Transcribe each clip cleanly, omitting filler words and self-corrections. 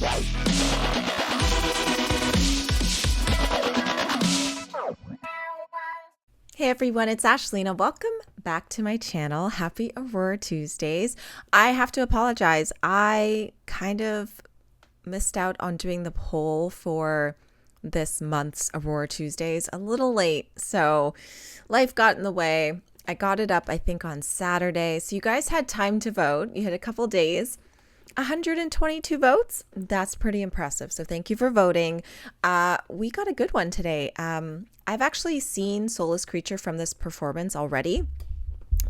Hey everyone, it's Ashlena. Welcome back to my channel. Happy Aurora Tuesdays. I have to apologize. I kind of missed out on doing the poll for this month's Aurora Tuesdays a little late. So life got in the way. I got it up, I think, on Saturday. So you guys had time to vote. You had a couple days. 122 votes. That's pretty impressive. So thank you for voting. We got a good one today. I've actually seen Soulless Creature from this performance already,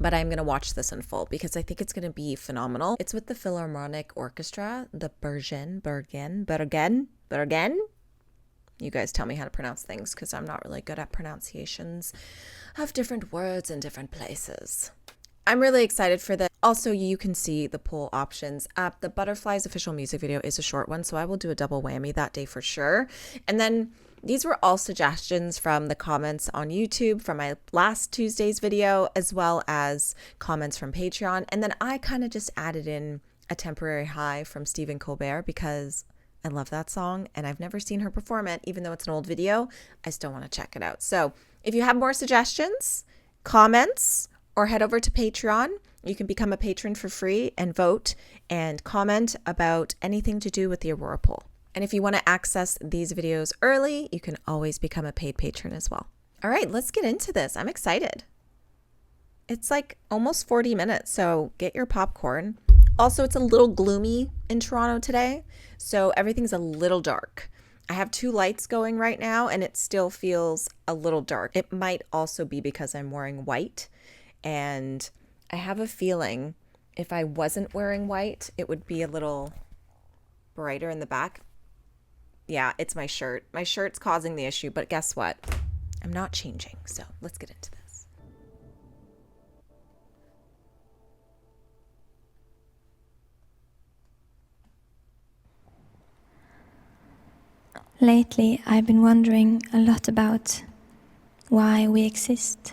but I'm going to watch this in full because I think it's going to be phenomenal. It's with the Philharmonic Orchestra, the Bergen. You guys tell me how to pronounce things because I'm not really good at pronunciations of different words in different places. I'm really excited for this. Also, you can see the poll options. The Butterflies official music video is a short one, so I will do a double whammy that day for sure. And then these were all suggestions from the comments on YouTube from my last Tuesday's video, as well as comments from Patreon. And then I kind of just added in A Temporary High from Stephen Colbert because I love that song and I've never seen her perform it. Even though it's an old video, I still want to check it out. So if you have more suggestions, comments, or head over to Patreon. You can become a patron for free and vote and comment about anything to do with the Aurora poll. And if you want to access these videos early, you can always become a paid patron as well. All right, let's get into this. I'm excited. It's like almost 40 minutes, so get your popcorn. Also, it's a little gloomy in Toronto today, so everything's a little dark. I have 2 lights going right now, and it still feels a little dark. It might also be because I'm wearing white, and I have a feeling if I wasn't wearing white, it would be a little brighter in the back. Yeah, it's my shirt. My shirt's causing the issue, but guess what? I'm not changing, so let's get into this. Lately, I've been wondering a lot about why we exist.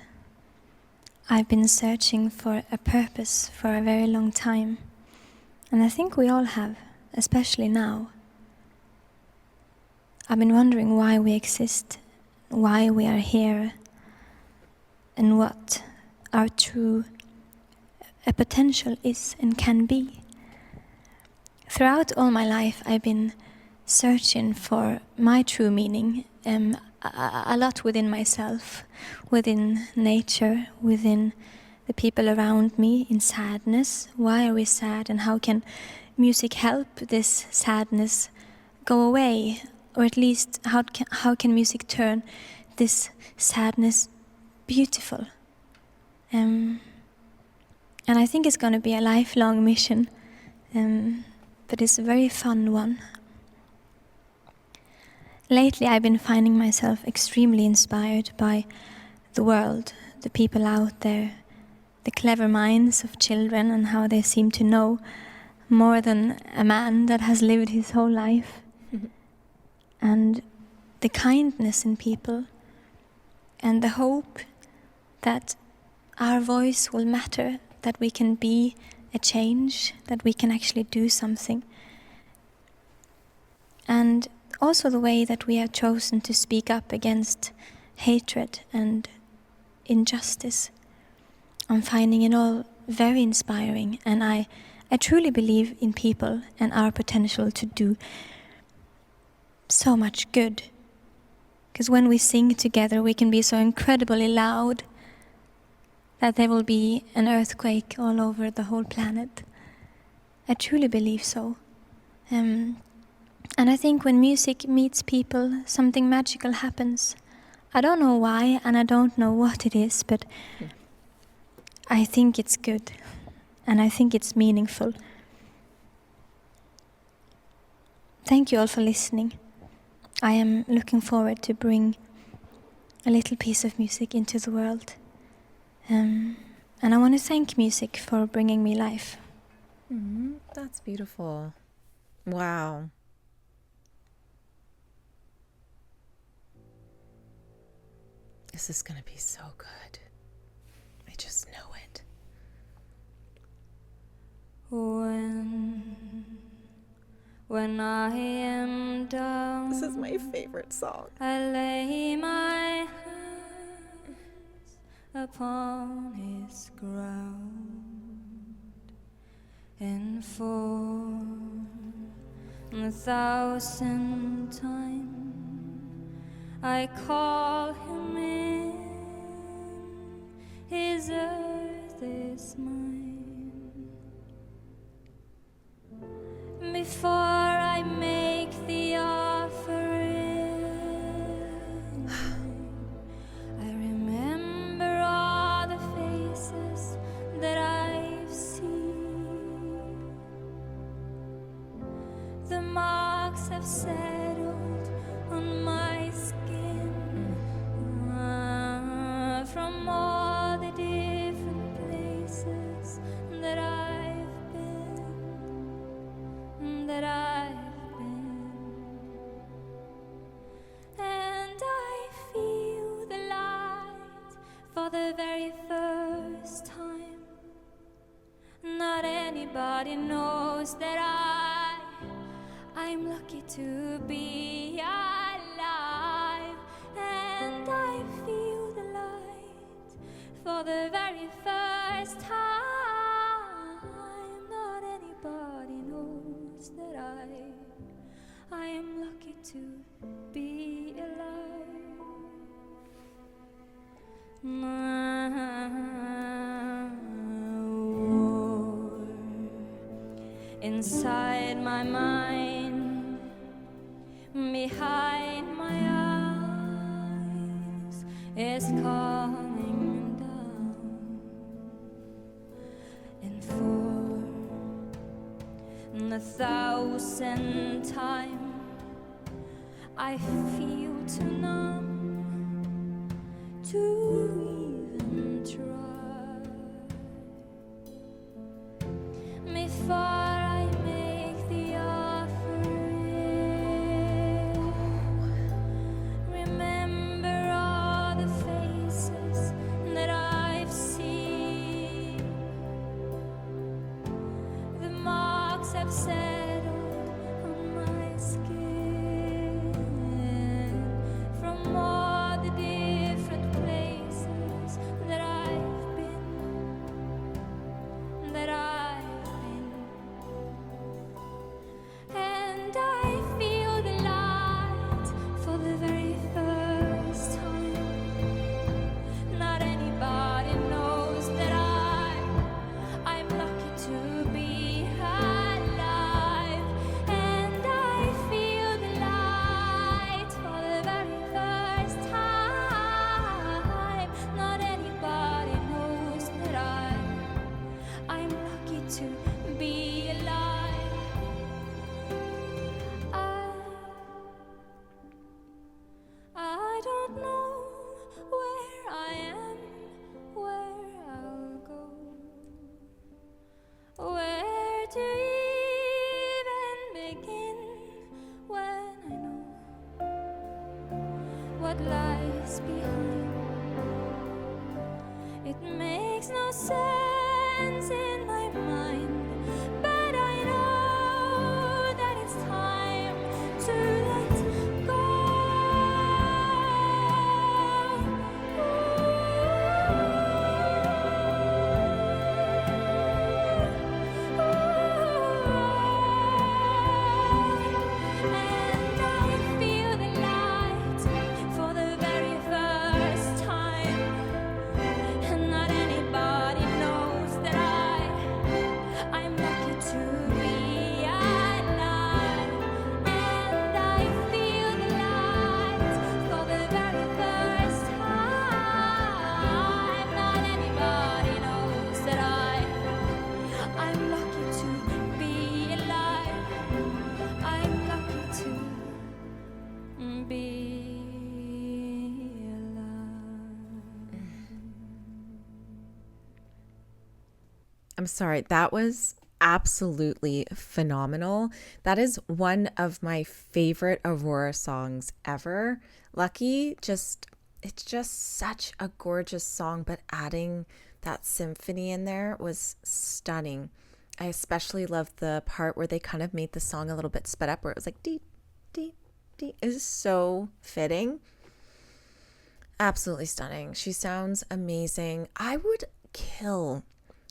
I've been searching for a purpose for a very long time, and I think we all have, especially now. I've been wondering why we exist, why we are here, and what our true potential is and can be. Throughout all my life, I've been searching for my true meaning, a lot within myself, within nature, within the people around me, in sadness. Why are we sad, and how can music help this sadness go away? Or at least, how can music turn this sadness beautiful? And I think it's going to be a lifelong mission, but it's a very fun one. Lately, I've been finding myself extremely inspired by the world, the people out there, the clever minds of children and how they seem to know more than a man that has lived his whole life. And the kindness in people, and the hope that our voice will matter, that we can be a change, that we can actually do something. And also the way that we have chosen to speak up against hatred and injustice. I'm finding it all very inspiring, and I truly believe in people and our potential to do so much good. Because when we sing together, we can be so incredibly loud that there will be an earthquake all over the whole planet. I truly believe so. And I think when music meets people, something magical happens. I don't know why, and I don't know what it is, but I think it's good, and I think it's meaningful. Thank you all for listening. I am looking forward to bring a little piece of music into the world. And I want to thank music for bringing me life. That's beautiful. Wow. This is going to be so good. I just know it. When When I am down, This is my favorite song. I lay my hands upon his ground, and for the 1,000th time I call him in. His earth is mine. Before I make the offering, I remember all the faces that I've seen. The marks have settled on my skin from all the different places that I've been. And I feel the light for the very first time. Not anybody knows that I'm lucky to be alive. And I feel the light for the very first time. Not anybody knows that I am lucky to be alive. War inside my mind, behind my eyes, is coming down. And for the 1,000th time, I feel too numb to even try. Before I make the offering, remember all the faces that I've seen. The marks have settled on my skin from all the different places that I've been. And I feel the light for the very first time. Not anybody knows that I'm lucky to be alive. And I feel the light for the very first time. Not anybody knows that I'm lucky to be alive. I don't know where I am, where I'll go, where to even begin when I know what lies behind. It makes no sense in my mind, but I know that it's time to let go. And I feel the light for the very first time. And not anybody knows that I'm lucky to be alive. And I feel the light for the very first time. Not anybody knows that I'm lucky to be alive. I'm lucky to be alive. I'm sorry, that was absolutely phenomenal. That is one of my favorite Aurora songs ever. Lucky, it's just such a gorgeous song, but adding that symphony in there was stunning. I especially loved the part where they kind of made the song a little bit sped up, where it was like dee, dee, dee. It is so fitting. Absolutely stunning. She sounds amazing. I would kill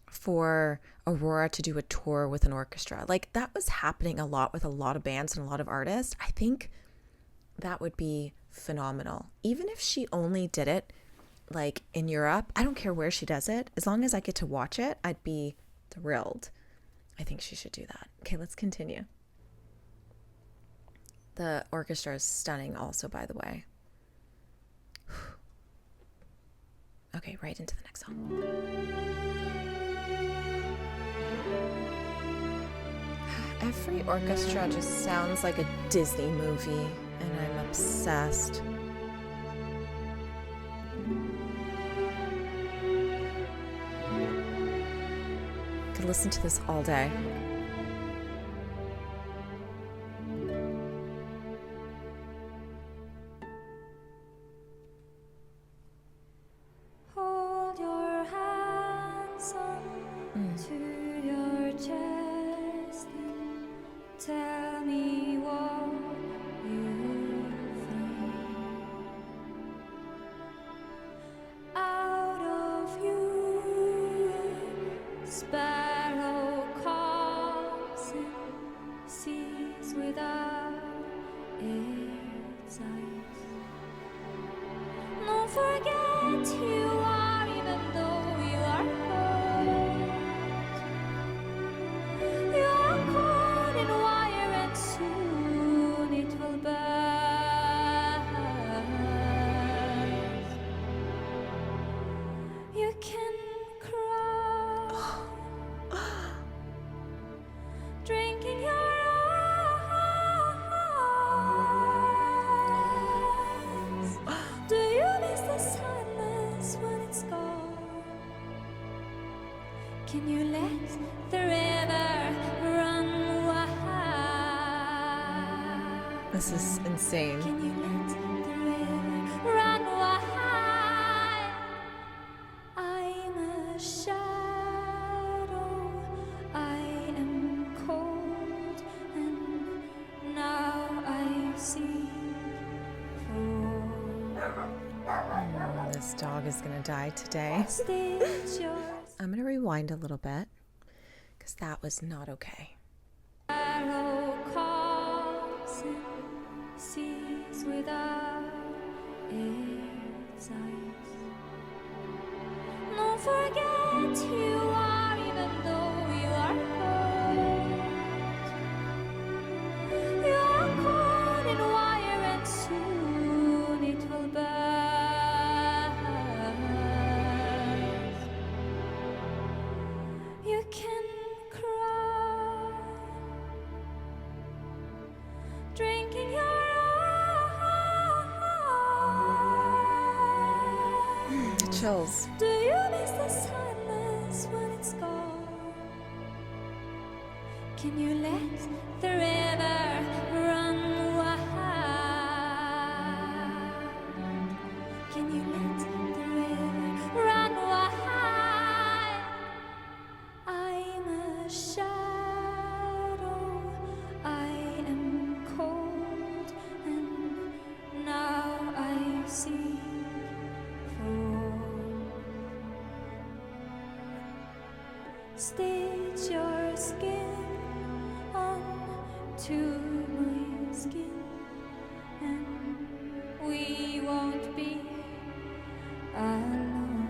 for Aurora to do a tour with an orchestra. Like, that was happening a lot with a lot of bands and a lot of artists. I think that would be phenomenal. Even if she only did it like in Europe, I don't care where she does it. As long as I get to watch it, I'd be thrilled. I think she should do that. Okay, let's continue. The orchestra is stunning also, by the way. Okay, right into the next song. Every orchestra just sounds like a Disney movie, and I'm obsessed. Could listen to this all day. Hold your hands to your chest and tell me what you think. Out of you, sparrow comes and sees without its eyes. Don't forget you are, even though you are hurt. You are caught in wire and soon it will burst. You can cry, drinking your eyes. Do you miss the silence when it's gone? Can you let the river run wild? This is insane. Can you let the river run wild? I'm a shadow, I am cold, and now I see This dog is gonna die today. stage yours. I'm gonna rewind a little bit because that was not okay. Arrow comes and sees without its eyes. Don't forget you are, even though you are hurt. You are caught in wire and soon it will burst. You can cry, drinking your eyes. Chills. Do you miss the silence when it's gone? Can you let the river run wild? Can you let the river run wild? I'm a shadow, I am cold, and now I see fall. Stitch your skin onto my skin, and we won't be alone.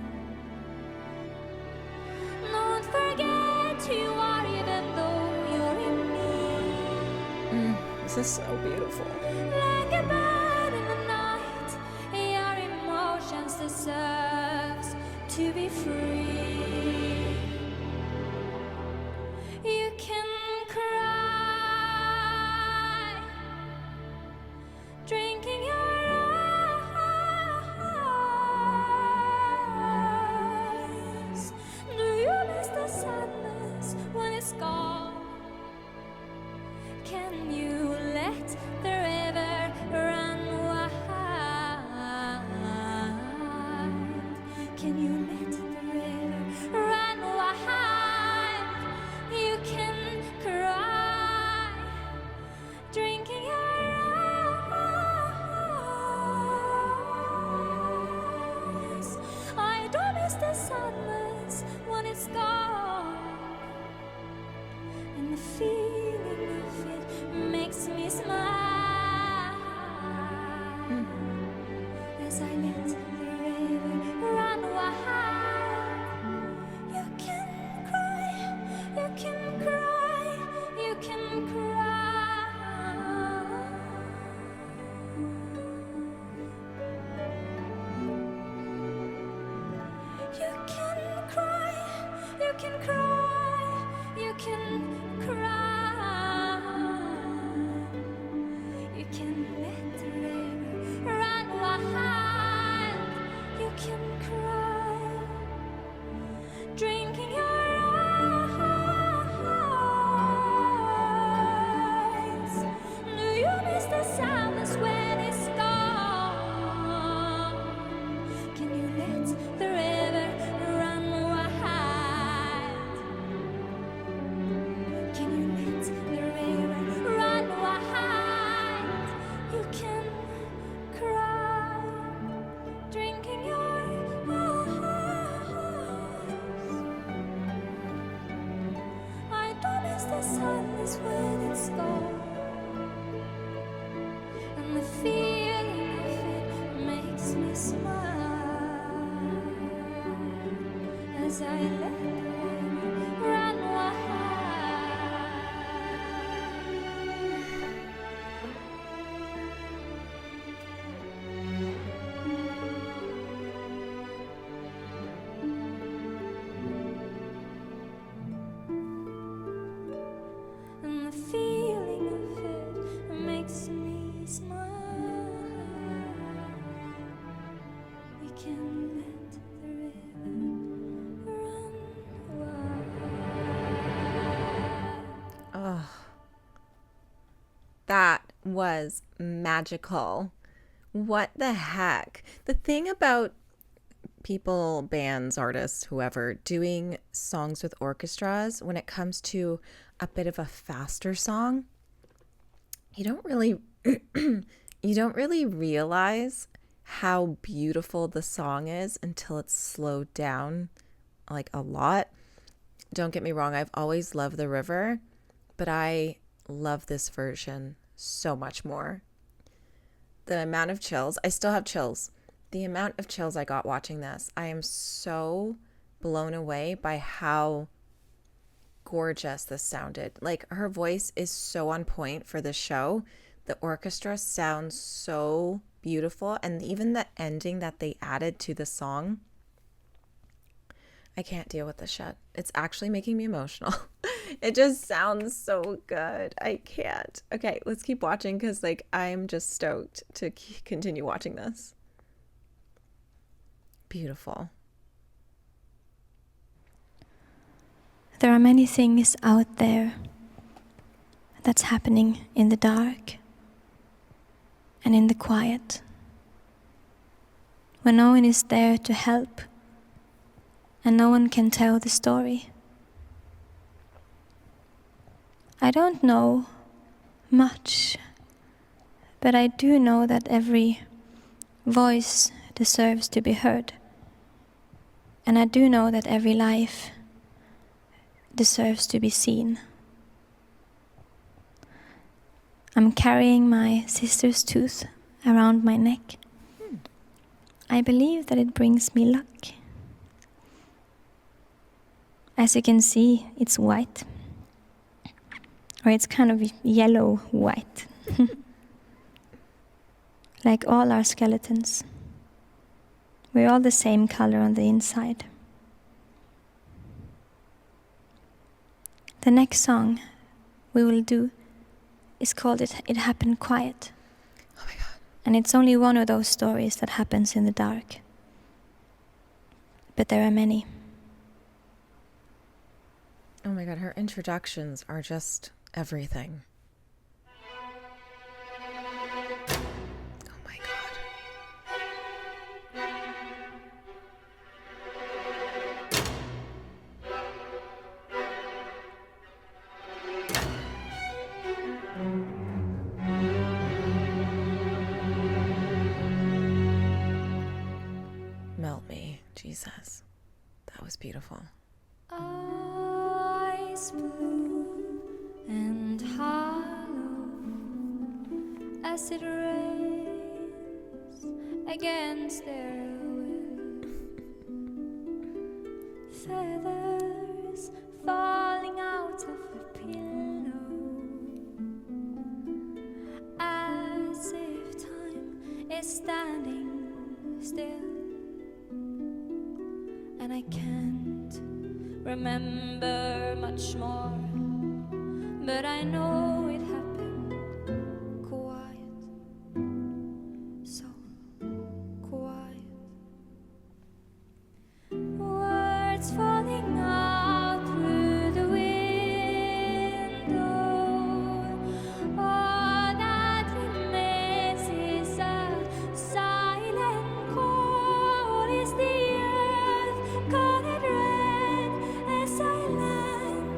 Don't forget you are, even though you're in me. This is so beautiful. Like a bird in the night, your emotions deserves to be free. You can cry, drinking your eyes. Do you miss the sadness when it's gone? Can you let the river run wild? Can you let the river run wild? You can smile as I let the river run wild. You can cry, you can cry, you can cry. You can cry, you can cry, you can cry. You can let the river run wild. You can cry, drinking your eyes. Do you miss the sadness when it's gone? Can you let the river run wild? Can you let the river run wild? You can cry, drinking your eyes. I don't miss the sadness when it's gone, and the feeling of it makes me smile as I let the river run wild. And the feeling of it makes me smile. We can let the river run wild. Oh, that was magical. What the heck? The thing about people, bands, artists, whoever, doing songs with orchestras, when it comes to a bit of a faster song, you don't really realize how beautiful the song is until it's slowed down like a lot. Don't get me wrong, I've always loved The River, but I love this version so much more. The amount of chills, I still have chills. The amount of chills I got watching this, I am so blown away by how gorgeous this sounded. Like, her voice is so on point for the show. The orchestra sounds so beautiful, and even the ending that they added to the song, I can't deal with the shit. It's actually making me emotional. It just sounds so good. I can't. Okay, let's keep watching because I'm just stoked to continue watching this. Beautiful. There are many things out there that's happening in the dark and in the quiet, when no one is there to help and no one can tell the story. I don't know much, but I do know that every voice deserves to be heard. And I do know that every life deserves to be seen. I'm carrying my sister's tooth around my neck. I believe that it brings me luck. As you can see, it's white. Or it's kind of yellow white. Like all our skeletons. We're all the same color on the inside. The next song we will do is called It Happened Quiet. Oh my God. And it's only one of those stories that happens in the dark. But there are many. Oh my God, her introductions are just everything. Oh my God. Melt me, Jesus. That was beautiful. Eyes blue and hollow, as it rains against their will. Feathers falling out of a pillow, as if time is standing still. And I can't remember much more, but I know it happened quiet, so quiet. Words falling out through the window. All that remains is a silent call. Is the earth colored red as I land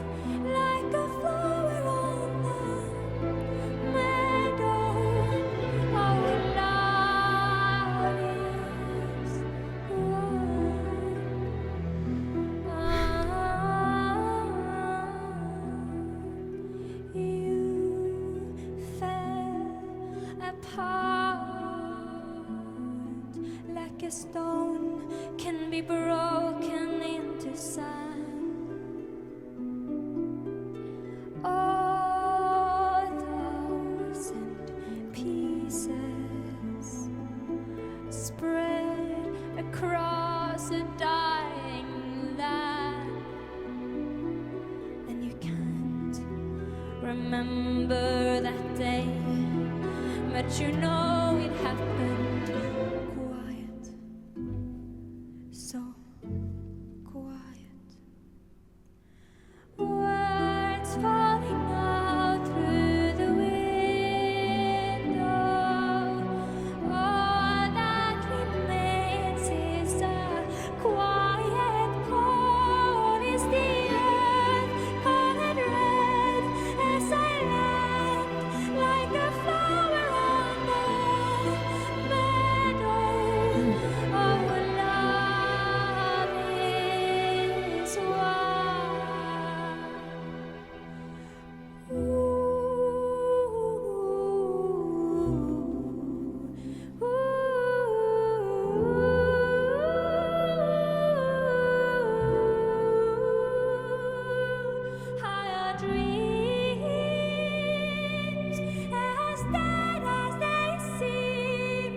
like a flower on the meadow? Our love is one. You fell apart like a stone can be broken into sand. All thousand pieces spread across a dying land, and you can't remember that day, but you know it happened quiet, so quiet. Words falling out through the window. All that remains is a quiet call. Is the earth colored red as I land like a flower on the meadow? Our love is one. Higher dreams, as dead as they seem.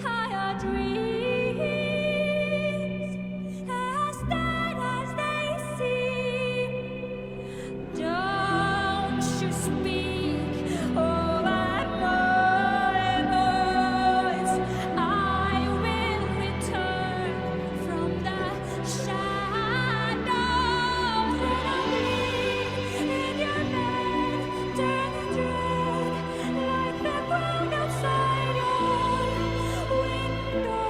Higher dreams, as dead as they seem. Don't you speak over my voice. I will return from the shadows. When I bleed in your bed, turn and dread like the ground outside your window.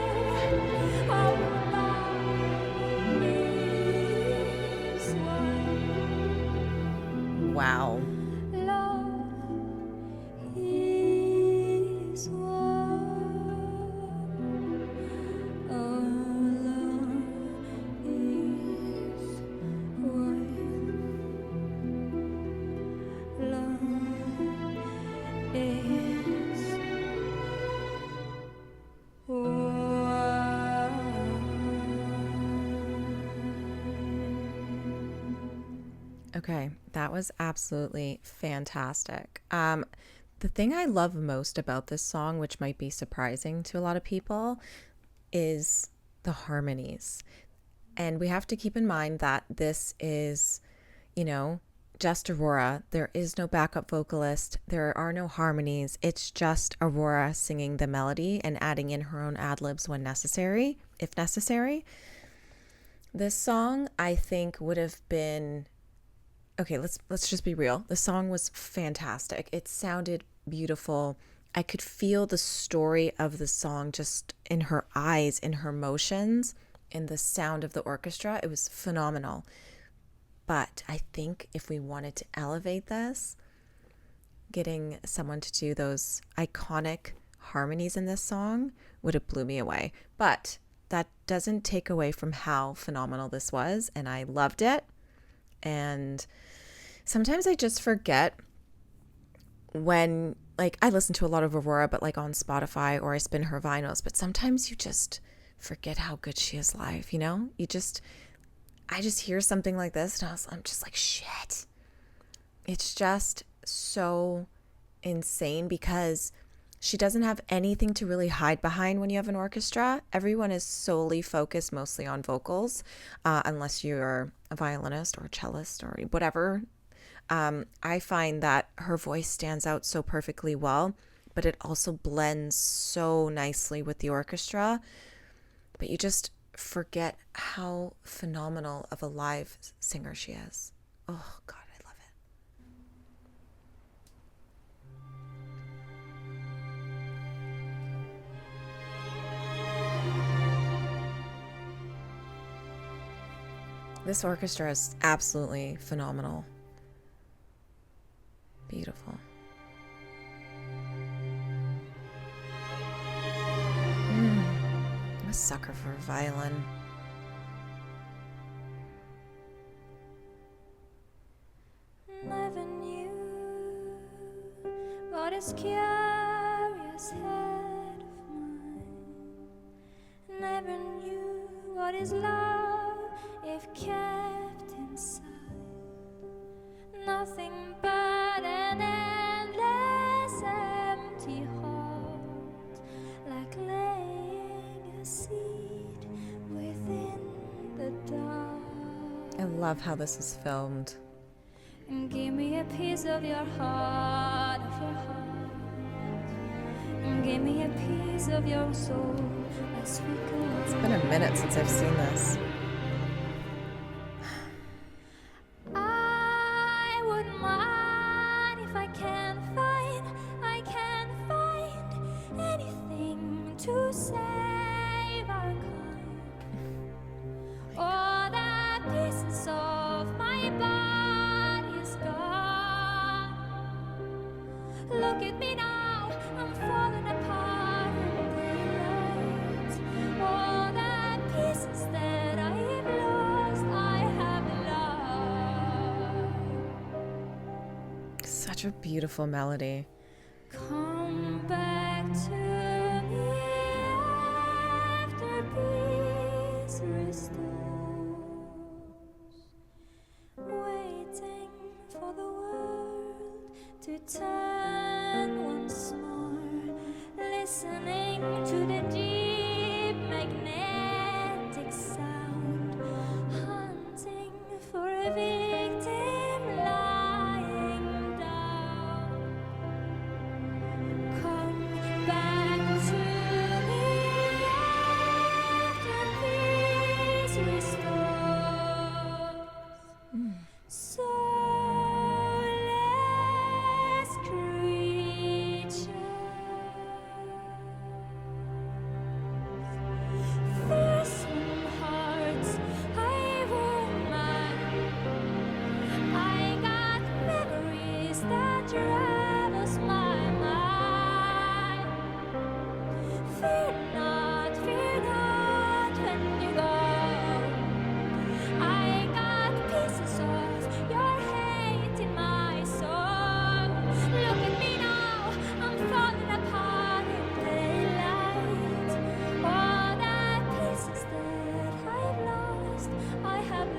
Our love is one. Wow. Love is one. Oh, love is one. Love is one. Okay, that was absolutely fantastic. The thing I love most about this song, which might be surprising to a lot of people, is the harmonies. And we have to keep in mind that this is, just Aurora. There is no backup vocalist. There are no harmonies. It's just Aurora singing the melody and adding in her own ad-libs when necessary, if necessary. This song, I think, would have been... Okay, let's just be real. The song was fantastic. It sounded beautiful. I could feel the story of the song just in her eyes, in her motions, in the sound of the orchestra. It was phenomenal. But I think if we wanted to elevate this, getting someone to do those iconic harmonies in this song would have blew me away. But that doesn't take away from how phenomenal this was, and I loved it. And sometimes I just forget when, like, I listen to a lot of Aurora, but like on Spotify, or I spin her vinyls, but sometimes you just forget how good she is live, you know? I just hear something like this and I'm just like, shit. It's just so insane because she doesn't have anything to really hide behind when you have an orchestra. Everyone is solely focused mostly on vocals, unless you're a violinist or a cellist or whatever. I find that her voice stands out so perfectly well, but it also blends so nicely with the orchestra. But you just forget how phenomenal of a live singer she is. Oh, God, I love it. This orchestra is absolutely phenomenal. Beautiful. I'm a sucker for violin. Never knew what is curious head of mine. Never knew what is love if kept inside. Nothing but an endless empty heart, like laying a seed within the dark. I love how this is filmed. And give me a piece of your heart, and give me a piece of your soul as we go. It's been a minute since I've seen this. I wouldn't mind if I can't find anything to save our kind. All the pieces of my body is gone. Look at me now, I'm falling apart in daylight. All the pieces that I have lost, Such a beautiful melody. come back to me after peace restores, waiting for the world to turn once more, listening to the deep magnetic sound, hunting for a victim lying down. Come back to me after peace restores. Soulless creatures, fearsome hearts, I won't mind. I got memories that travels my mind. Fear not when you go. I got pieces of your hate in my soul. Look at me now, I'm falling apart in daylight. All the pieces that I've lost, I have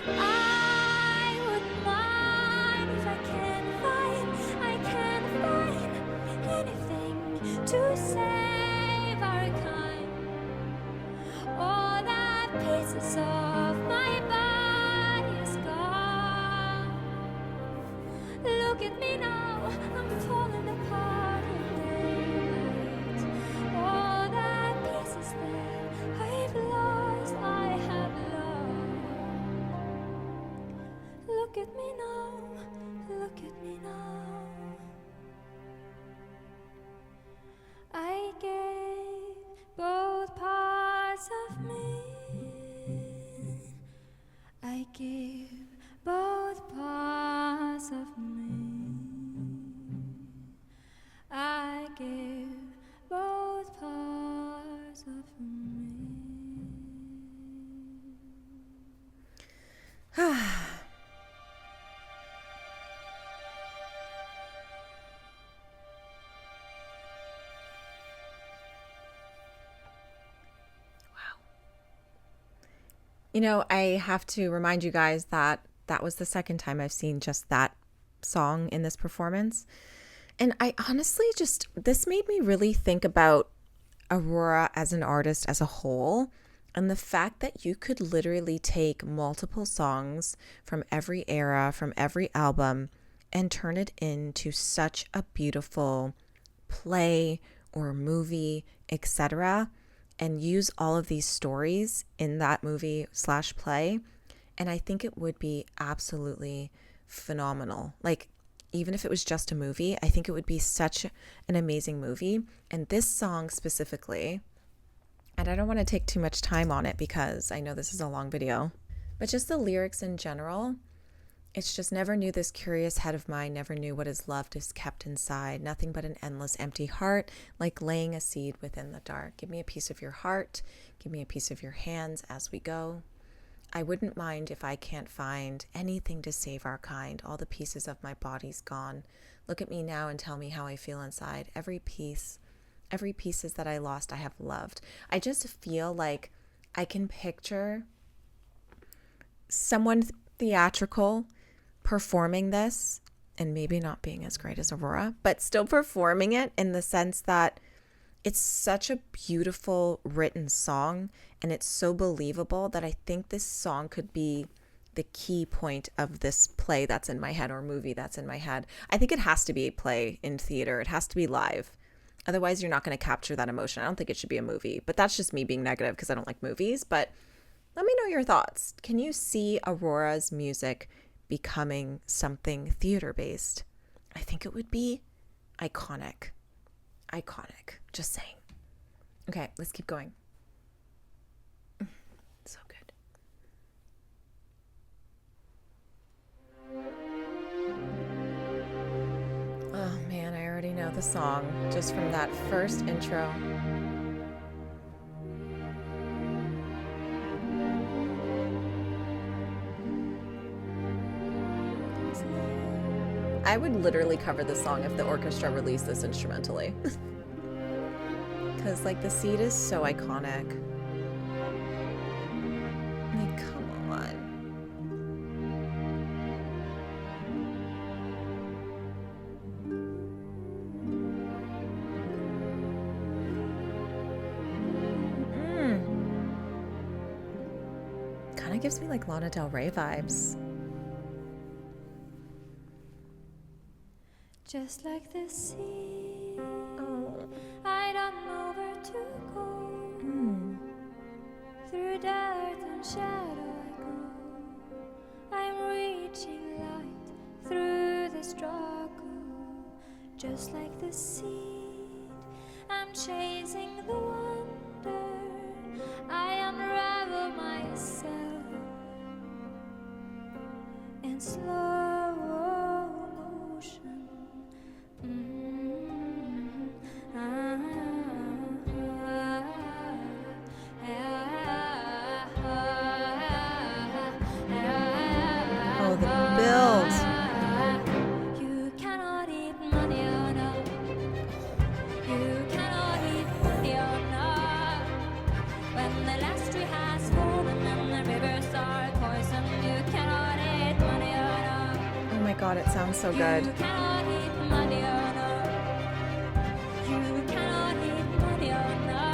I wouldn't mind if I can't find anything to save our kind. All the pieces of my body is gone. Look at me now, I'm falling apart in daylight. All the pieces that I've lost, I have lost. Look at me now, look at me now. I gave both parts of me. I gave both parts of me. I gave both parts of me. You know, I have to remind you guys that that was the second time I've seen just that song in this performance. And I honestly just, this made me really think about Aurora as an artist as a whole, and the fact that you could literally take multiple songs from every era, from every album, and turn it into such a beautiful play or movie, etc., and use all of these stories in that movie / play. And I think it would be absolutely phenomenal. Like, even if it was just a movie, I think it would be such an amazing movie. And this song specifically, and I don't want to take too much time on it because I know this is a long video, but just the lyrics in general, it's just never knew this curious head of mine, never knew what is loved is kept inside, nothing but an endless empty heart, like laying a seed within the dark. Give me a piece of your heart, give me a piece of your hands as we go. I wouldn't mind if I can't find anything to save our kind. All the pieces of my body's gone. Look at me now and tell me how I feel inside. Every piece is that I lost, I have loved. I just feel like I can picture someone theatrical performing this, and maybe not being as great as Aurora, but still performing it in the sense that it's such a beautiful written song and it's so believable that I think this song could be the key point of this play that's in my head or movie that's in my head. I think it has to be a play in theater. It has to be live. Otherwise, you're not going to capture that emotion. I don't think it should be a movie, but that's just me being negative because I don't like movies. But let me know your thoughts. Can you see Aurora's music becoming something theater-based? I think it would be iconic. Iconic. Just saying. Okay, let's keep going. So good. Oh man, I already know the song just from that first intro. I would literally cover this song if the orchestra released this instrumentally. Because, like, the seed is so iconic. Like, come on. Kind of gives me, like, Lana Del Rey vibes. Just like the sea, I don't know where to go. Through dirt and shadow I go. I'm reaching light through the struggle. Just like the seed, I'm chasing the wonder. I unravel myself in slow motion. Oh, the build. You cannot eat money or no. You cannot eat money or no. When the last tree has fallen and the rivers are poisoned, you cannot eat money or no. Oh my god, it sounds so good. You cannot eat money or no. You cannot eat money or no.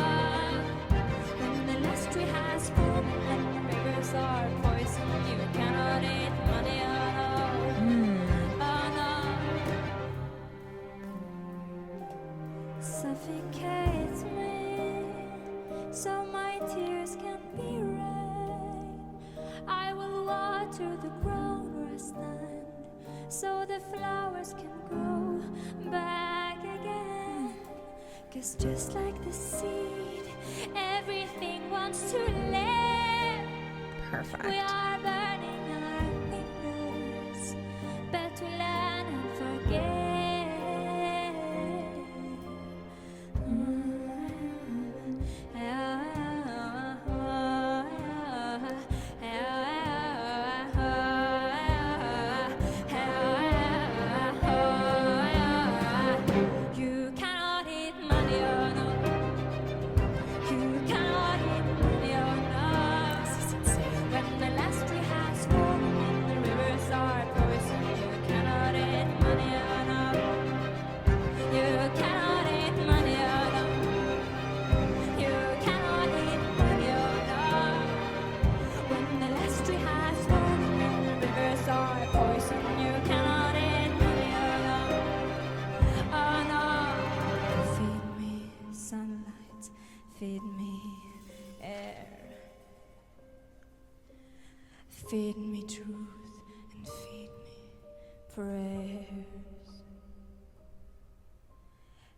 When the last tree has fallen and the rivers are poisoned, you cannot eat money or no. Oh no. Suffocates me so my tears can be rain. I will water the ground where I stand. so the flowers can grow back again. 'Cause just like the seed, everything wants to live. Perfect. We are burning our fingers, but to learn and forget. You cannot eat money, oh no. You cannot eat money, oh no. This is insane. When the last tree has fallen and the rivers are poison, you cannot eat money, oh no. You cannot eat money, oh no. You cannot eat money, oh no. When the last tree has fallen and the rivers are poison, you cannot eat money, oh no. Oh no. Feed me sunlight, feed me air. Feed me truth and feed me prayers.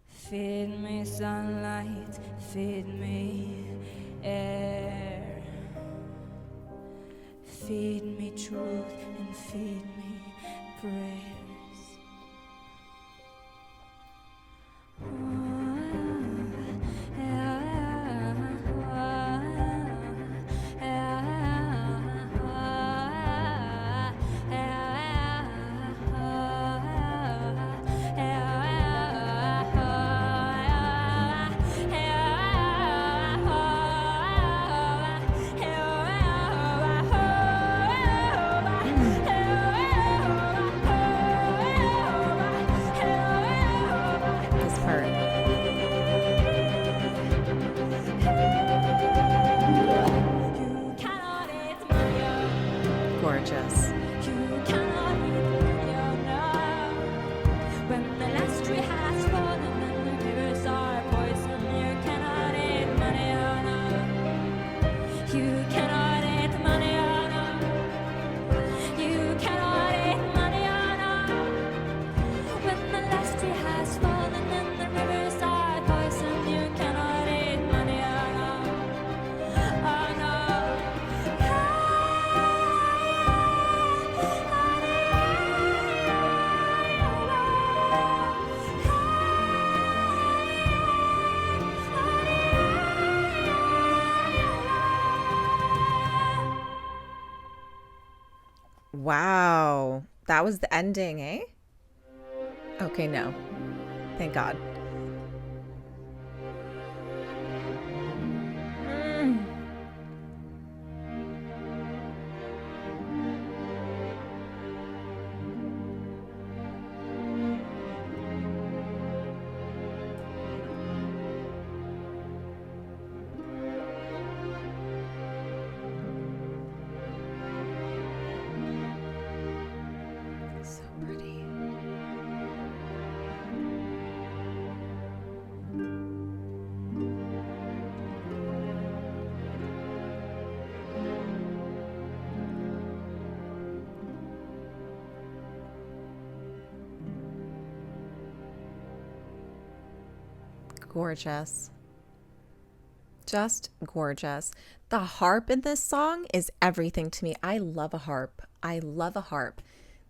Feed me sunlight, feed me air. Feed me truth and feed me prayers. This part. You cannot eat money, oh. Gorgeous. You cannot eat money, oh no. When the last tree has fallen and the rivers are poison, you cannot eat money, oh no. You cannot eat money, oh no. You cannot eat money, oh no. When the last tree has fallen and the rivers are poison, you cannot eat money, oh no. Oh no. Wow. That was the ending, eh? Okay, no. Thank God. Mm. So pretty. Gorgeous. Just gorgeous. The harp in this song is everything to me. I love a harp. I love a harp.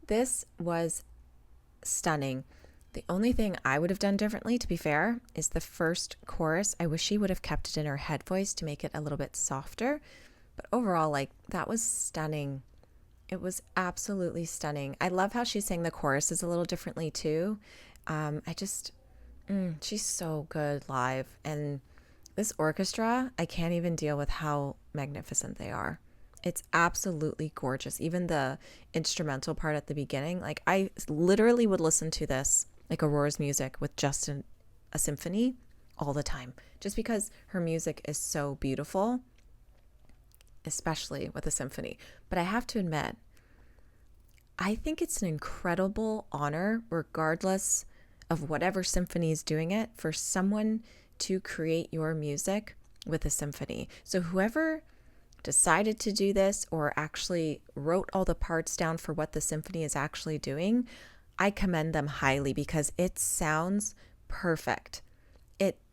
This was stunning. The only thing I would have done differently, to be fair, is the first chorus. I wish she would have kept it in her head voice to make it a little bit softer. But overall, like, that was stunning. It was absolutely stunning. I love how she sang the choruses a little differently too. She's so good live. And this orchestra, I can't even deal with how magnificent they are. It's absolutely gorgeous. Even the instrumental part at the beginning, like, I literally would listen to this, like Aurora's music, with just a symphony all the time, just because her music is so beautiful, especially with a symphony. But I have to admit, I think it's an incredible honor, regardless of whatever symphony is doing it, for someone to create your music with a symphony. So whoever decided to do this or actually wrote all the parts down for what the symphony is actually doing, I commend them highly because it sounds perfect.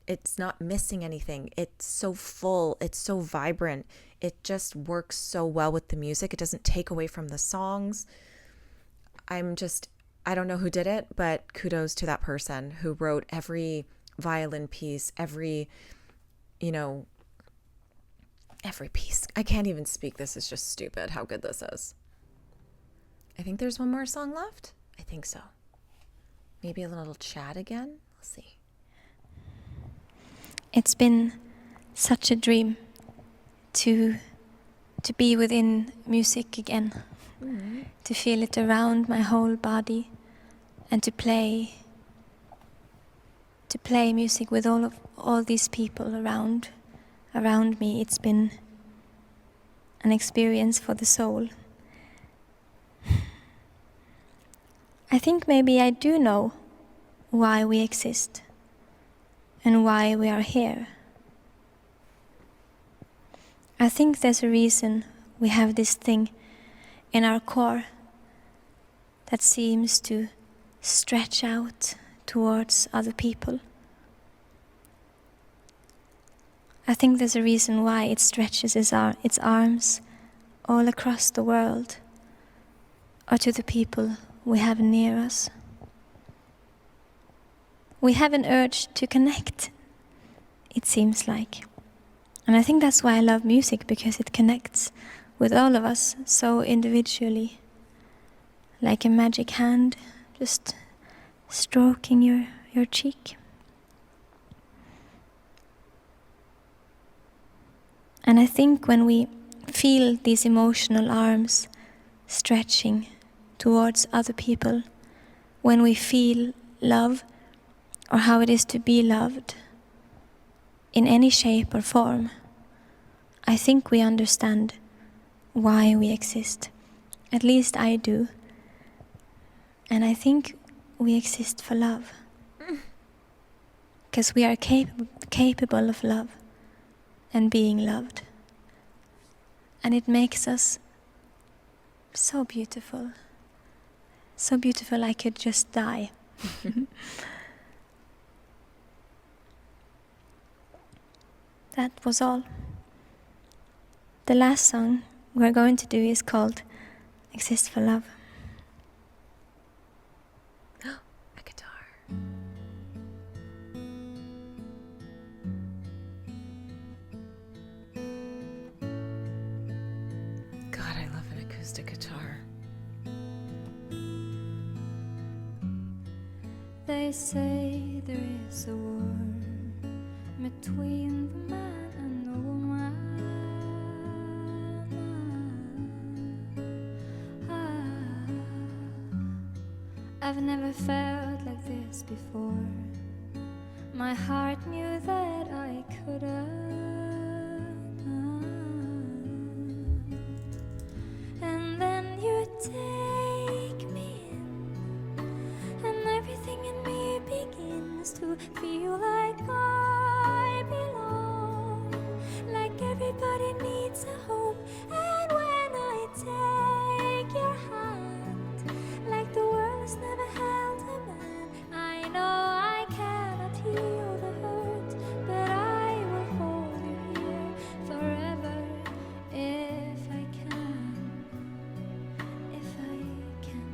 It's not missing anything. It's so full. It's so vibrant. It just works so well with the music. It doesn't take away from the songs. I don't know who did it, but kudos to that person who wrote every violin piece, every piece. I can't even speak. This is just stupid how good this is. I think there's one more song left. I think so. Maybe a little chat again. Let's see. It's been such a dream to be within music again, to feel it around my whole body, and to play music with all these people around me. It's been an experience for the soul. I think maybe I do know why we exist and why we are here. I think there's a reason we have this thing in our core that seems to stretch out towards other people. I think there's a reason why it stretches its arms all across the world or to the people we have near us. We have an urge to connect, it seems like. And I think that's why I love music, because it connects with all of us so individually. Like a magic hand just stroking your cheek. And I think when we feel these emotional arms stretching towards other people, when we feel love, or how it is to be loved, in any shape or form, I think we understand why we exist. At least I do. And I think we exist for love. Because we are capable of love and being loved. And it makes us so beautiful. So beautiful I could just die. That was all. The last song we're going to do is called Exist for Love. A guitar. God, I love an acoustic guitar. They say there is a war between the man and the woman. I've never felt like this before. My heart knew that I couldn't. And then you take me in, and everything in me begins to feel like I belong, like everybody needs a home. And when I take your hand, like the world has never held a man, I know I cannot heal the hurt, but I will hold you here forever if I can, if I can.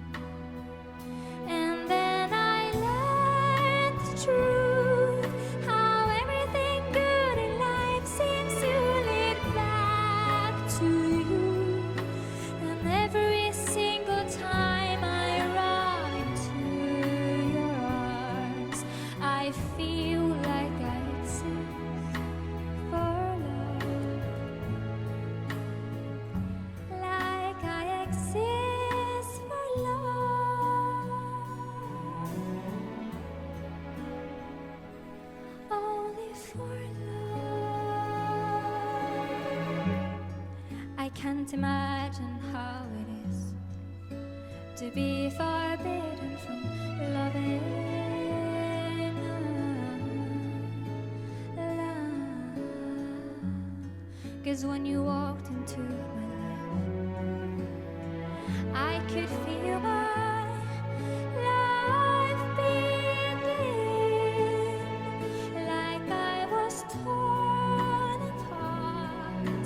And then I learned the truth, how everything good in life seems to lead back to you. And every single time I run into your arms, I feel like I exist for love, like I exist for love, only for love. I can't imagine how it is to be forbidden from loving. Love. 'Cause when you walked into my life, I could feel my life begin, like I was torn apart.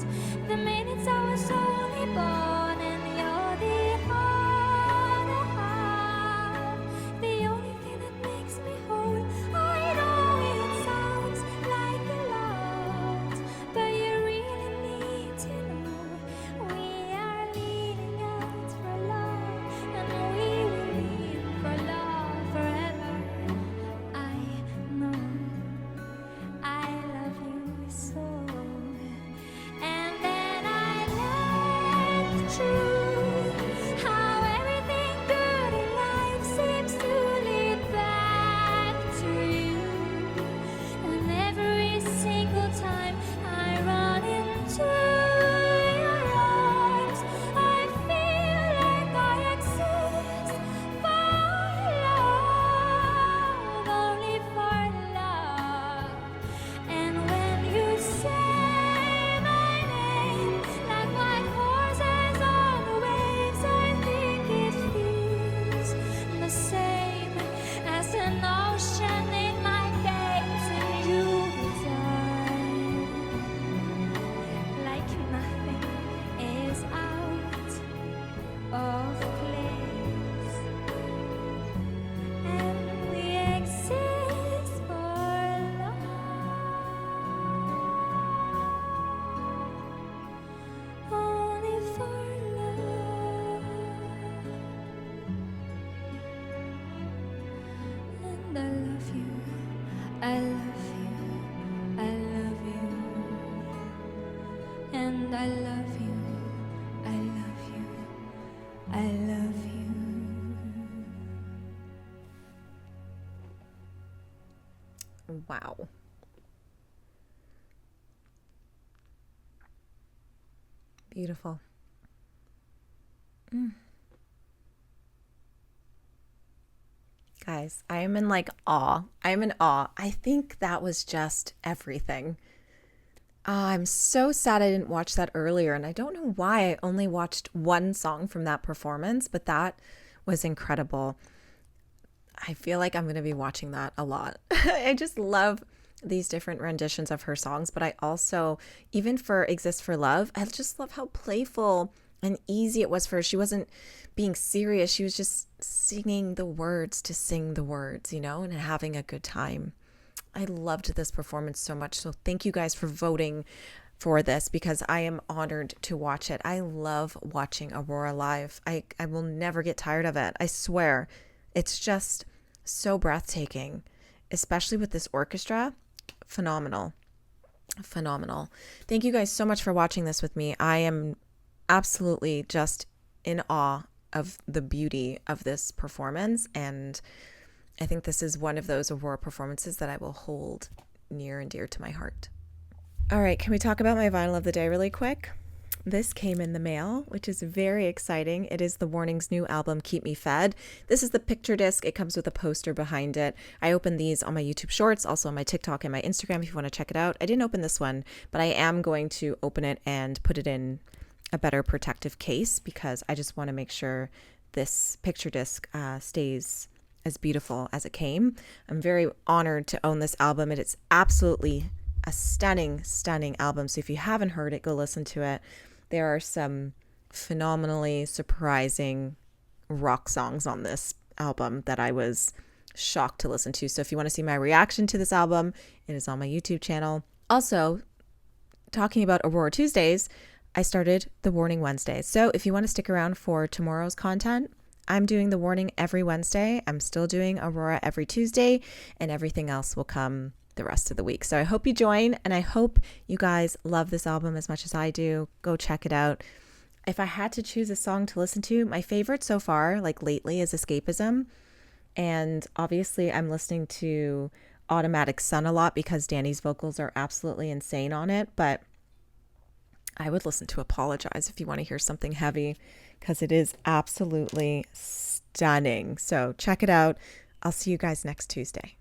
The minutes I was only born, and you're the other half, the only thing that makes me whole. I know it sounds like a lot, but you really need to know we are leading out for love, and we will lead for love forever. I know I love you so, and then I learned the truth, how everything good in life seems to lead back to you. And every single time I run into your arms, I feel like I exist for love, only for love. And when you say my name, like white horses on the waves, I think it feels the same as an ocean in my veins, and you reside like nothing is out of place, and we exist for love, only for love. And I love you, I love you, I love you. And I love you, I love you, I love you. Wow. Beautiful. Guys, I am in like awe. I am in awe. I think that was just everything. I'm so sad I didn't watch that earlier, and I don't know why I only watched one song from that performance, but that was incredible. I feel like I'm going to be watching that a lot. I just love these different renditions of her songs, but I also, even for Exist for Love, I just love how playful and easy it was for her. She wasn't being serious. She was just singing the words to sing the words, you know, and having a good time. I loved this performance so much. So thank you guys for voting for this, because I am honored to watch it. I love watching Aurora live. I will never get tired of it. I swear. It's just so breathtaking, especially with this orchestra. Phenomenal. Phenomenal. Thank you guys so much for watching this with me. I am absolutely just in awe of the beauty of this performance, and I think this is one of those Aurora performances that I will hold near and dear to my heart. All right, can we talk about my vinyl of the day really quick? This came in the mail, which is very exciting. It is The Warning's new album, Keep Me Fed. This is the picture disc. It comes with a poster behind it. I opened these on my YouTube Shorts, also on my TikTok and my Instagram if you want to check it out. I didn't open this one, but I am going to open it and put it in a better protective case, because I just want to make sure this picture disc stays as beautiful as it came. I'm very honored to own this album. It is absolutely a stunning, stunning album. So if you haven't heard it, go listen to it. There are some phenomenally surprising rock songs on this album that I was shocked to listen to. So if you want to see my reaction to this album, it is on my YouTube channel. Also, talking about Aurora Tuesdays, I started The Warning Wednesdays. So if you want to stick around for tomorrow's content, I'm doing The Warning every Wednesday. I'm still doing Aurora every Tuesday, and everything else will come the rest of the week. So I hope you join, and I hope you guys love this album as much as I do. Go check it out. If I had to choose a song to listen to, my favorite so far, like lately, is Escapism. And obviously I'm listening to Automatic Sun a lot because Danny's vocals are absolutely insane on it. But I would listen to Apologize if you want to hear something heavy, because it is absolutely stunning. So check it out. I'll see you guys next Tuesday.